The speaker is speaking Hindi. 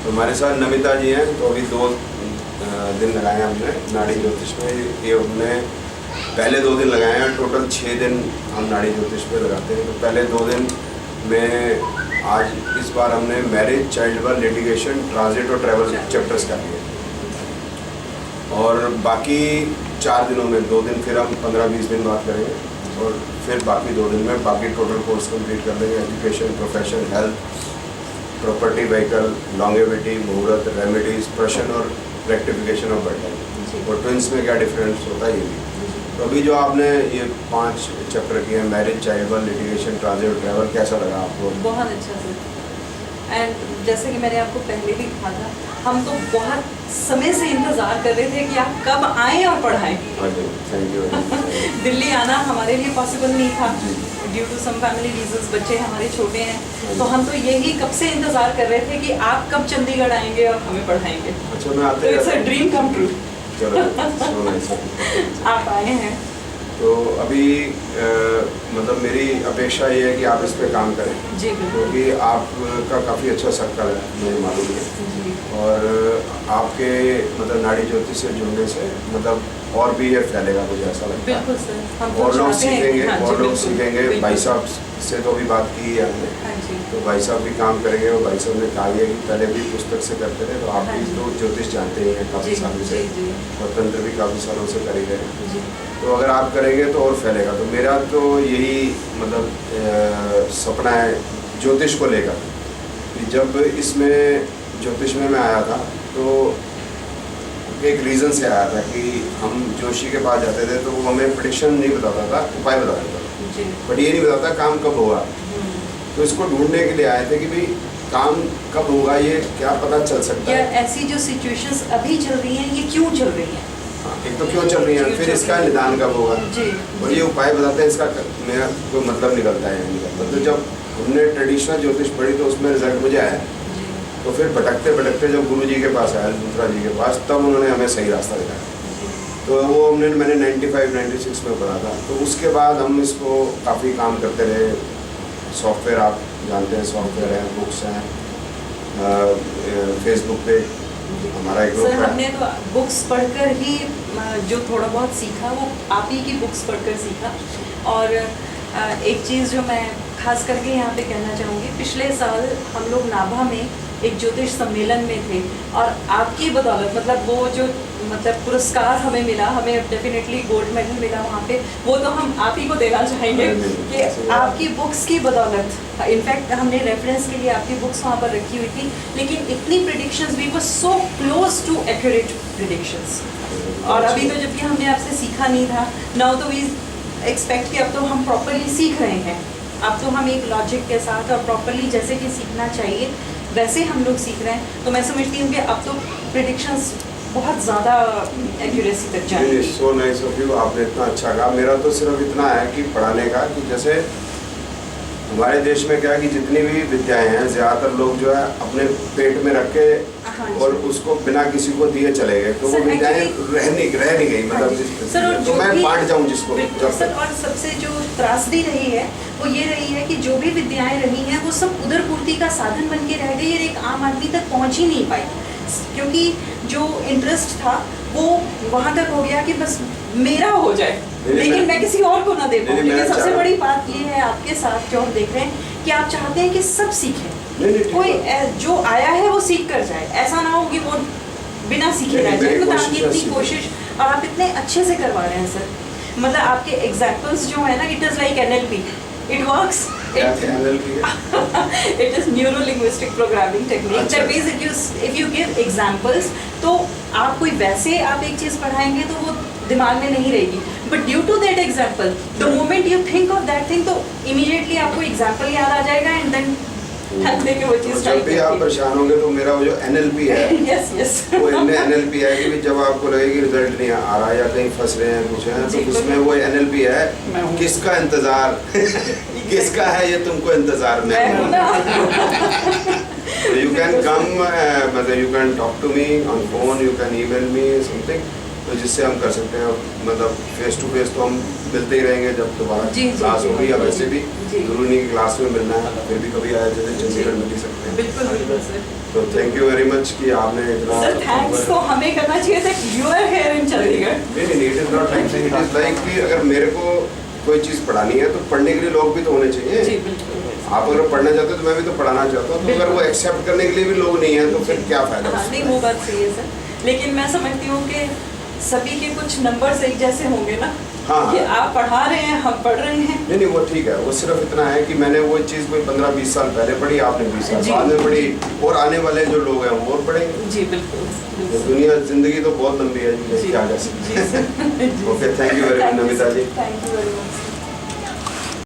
तो हमारे साथ नमिता जी हैं, तो अभी 2 दिन लगाए हैं हमने नाड़ी ज्योतिष में। ये हमने पहले 2 दिन लगाए हैं, टोटल 6 दिन हम नाड़ी ज्योतिष पे लगाते हैं। तो पहले 2 दिन में आज इस बार हमने marriage, child birth, litigation, transit और ट्रैवल चैप्टर्स कर लिए। और बाकी 4 दिनों में 2 दिन फिर हम 15-20 दिन बाद करेंगे, और फिर बाकी 2 दिन में बाकी टोटल कोर्स कंप्लीट कर देंगे। Education, profession, health, property, vehicle, longevity, मुहूर्त, रेमेडीज, प्रश्न और रेक्टिफिकेशन ऑफ बर्थ। और ट्विंस में क्या डिफरेंस होता है ये भी। तो अभी जो आपने ये 5 चैप्टर किए हैं, marriage, child birth, litigation, transit, travel, कैसा लगा आपको? बहुत अच्छा सर। एंड जैसे कि मैंने आपको पहले भी कहा था, हम तो बहुत समय से इंतज़ार कर रहे थे कि आप कब आएँ और पढ़ाएँ। Thank you. दिल्ली आना हमारे लिए पॉसिबल नहीं था, due to some family reasons. बच्चे हमारे छोटे हैं, तो हम तो यही कब से इंतज़ार कर रहे थे कि आप कब चंडीगढ़ आएंगे और हमें पढ़ाएंगे। अच्छा, मैं आते तो it's a dream come true. आप आए हैं। तो अभी मतलब मेरी अपेक्षा ये है कि आप इस पे काम करें जी, क्योंकि आपका काफ़ी अच्छा सर्कल है, मुझे मालूम है। और आपके मतलब नाड़ी ज्योतिष से जुड़ने से मतलब और भी ये फैलेगा, मुझे ऐसा लगता है। बिल्कुल सर, हम और लोग चाहते हैं। सीखेंगे, हाँ, और जी, लोग बिल्कुल, सीखेंगे। बिल्कुल। भाई साहब से तो अभी बात की है हमने, हाँ जी। तो भाई साहब भी काम करेंगे। और भाई साहब ने कहा है कि पहले भी पुस्तक से करते रहे, तो आप हाँ भी जी। तो ज्योतिष जानते ही हैं काफ़ी जी, सालों से, जी, जी। और तंत्र भी काफ़ी सालों से कर ही रहे हैं। जी। तो अगर आप करेंगे तो और फैलेगा। तो मेरा तो यही मतलब सपना है ज्योतिष को लेकर कि जब इसमें ज्योतिष में मैं आया था तो एक रीज़न से आया था कि हम जोशी के पास जाते थे तो वो हमें प्रेडिक्शन नहीं बताता था, उपाय बता देता था, बट ये नहीं बताता काम कब होगा। तो इसको ढूंढने के लिए आए थे कि भाई काम कब होगा, ये क्या पता चल सकता या है। ऐसी जो सिचुएशंस अभी चल रही हैं, ये क्यों चल रही हैं? एक तो क्यों चल रही है, फिर इसका निदान कब होगा। जी। और ये उपाय बताते हैं, इसका मेरा कोई मतलब निकलता है नहीं। मतलब जब हमने ट्रेडिशनल ज्योतिष पढ़ी तो उसमें रिजल्ट मुझे आया, तो फिर भटकते भटकते जब गुरु जी के पास आया, दूसरा जी के पास, तब उन्होंने हमें सही रास्ता दिखाया। तो वो मैंने 95-96 में पढ़ा था। तो उसके बाद हम इसको काफ़ी काम करते रहे। सॉफ्टवेयर आप जानते हैं, सॉफ्टवेयर हैं, बुक्स हैं, फेसबुक पे हमारा एक ग्रुप सर, है। हमने तो बुक्स पढ़कर ही जो थोड़ा बहुत सीखा वो आप ही की बुक्स पढ़कर सीखा। और एक चीज़ जो मैं खास करके यहाँ पे कहना चाहूँगी, पिछले साल हम लोग नाभा में एक ज्योतिष सम्मेलन में थे, और आपकी बदौलत मतलब वो जो मतलब पुरस्कार हमें मिला, हमें डेफिनेटली गोल्ड मेडल मिला वहाँ पे, वो तो हम आप ही को देना चाहेंगे कि आपकी बुक्स की बदौलत। इनफैक्ट हमने रेफरेंस के लिए आपकी बुक्स वहाँ पर रखी हुई थी, लेकिन इतनी predictions, we were so close to accurate predictions. और अभी तो जबकि हमने आपसे सीखा नहीं था, नाउ तो वी एक्सपेक्ट कि अब तो हम प्रॉपरली सीख रहे हैं। अब तो हम एक लॉजिक के साथ और प्रॉपरली जैसे कि सीखना चाहिए वैसे हम लोग सीख रहे हैं। तो मैं समझती हूँ कि अब तो प्रिडिक्शंस बहुत ज़्यादा एक्यूरेसी तक जाएंगी। सो नाइस ऑफ यू, आपने इतना अच्छा कहा। मेरा तो सिर्फ इतना है कि पढ़ाने का, कि जैसे हमारे देश में क्या है कि जितनी भी विद्याएं हैं, ज़्यादातर लोग जो है अपने पेट में रख के और उसको बिना किसी को दिए चले गए, तो वो विद्याएं रह नहीं गई। मतलब सर, और तो मैं बांट जाऊँ जिसको सर, और सबसे जो त्रासदी रही है वो ये रही है कि जो भी विद्याएं रही हैं वो सब उदर पूर्ति का साधन बन के रह गई और एक आम आदमी तक पहुंच ही नहीं पाई, क्योंकि जो इंटरेस्ट था वो वहाँ तक हो गया कि बस मेरा हो जाए, लेकिन मैं किसी और को ना दे पाऊँ। लेकिन सबसे बड़ी बात ये है आपके साथ जो हम देख रहे हैं कि आप चाहते हैं कि सब सीखें, कोई जो आया है वो सीख कर जाए, ऐसा ना हो कि वो बिना सीखे रह जाए। तो आपकी इतनी कोशिश और आप इतने अच्छे से करवा रहे हैं सर, मतलब आपके एग्जाम्पल्स जो है ना, it is like NLP, it works. It is neuro-linguistic programming technique. That means if you give examples, तो आप कोई वैसे आप एक चीज़ पढ़ाएंगे तो वो दिमाग में नहीं रहेगी, but due to that example, the moment you think of that thing, तो immediately आपको example याद आ जाएगा and then देखिए वो चीज़। जब भी आप परेशान होंगे तो मेरा वो जो NLP है yes. वो इनमें NLP है कि जब आपको लगे कि रिजल्ट नहीं आ रहा या कहीं फंस रहे हैं कुछ है, तो उसमें वो NLP है, किसका इंतजार किसका है ये तुमको इंतजार में। यू कैन कम, मतलब you can talk to me on phone, you can email me something, तो जिससे हम कर सकते हैं, मतलब फेस टू फेस तो हम मिलते ही रहेंगे जब दोबारा जी, जी, क्लास जी, होगी, या जी, वैसे भी जी। जरूरी नहीं कि क्लास में मिलना है, फिर भी कभी आए जैसे चंडीगढ़ मिल ही सकते हैं। बिल्कुल बिल्कुल सर। तो थैंक यू वेरी मच कि आपने इतना सर थैंक्स तो हमें करना चाहिए था, you are here in Chandigarh. नहीं, it is not like, it is like कि अगर मेरे को कोई चीज़ पढ़ानी है तो पढ़ने के लिए लोग भी तो होने जी चाहिए। बिल्कुल। आप अगर पढ़ना चाहते हो तो मैं भी तो पढ़ाना चाहता हूँ, तो अगर वो एक्सेप्ट करने के लिए भी लोग नहीं है तो फिर क्या फ़ायदा हाँ नहीं, वो बात सही है सर, लेकिन मैं समझती हूँ कि सभी के कुछ नंबर्स एक जैसे होंगे ना। हाँ। कि आप पढ़ा रहे हैं, हम पढ़ रहे हैं। नहीं, वो ठीक है, वो सिर्फ इतना है कि मैंने वो चीज़ कोई 15-20 साल पहले पढ़ी, आपने 20 साल जी। बाद में पढ़ी, और आने वाले जो लोग हैं वो और पढ़ेंगे। जी बिल्कुल। तो दुनिया, ज़िंदगी तो बहुत लंबी है जी, जी क्या कर जी सकते हैं। Sir. Okay, thank you very much Namita ji. Thank you very much.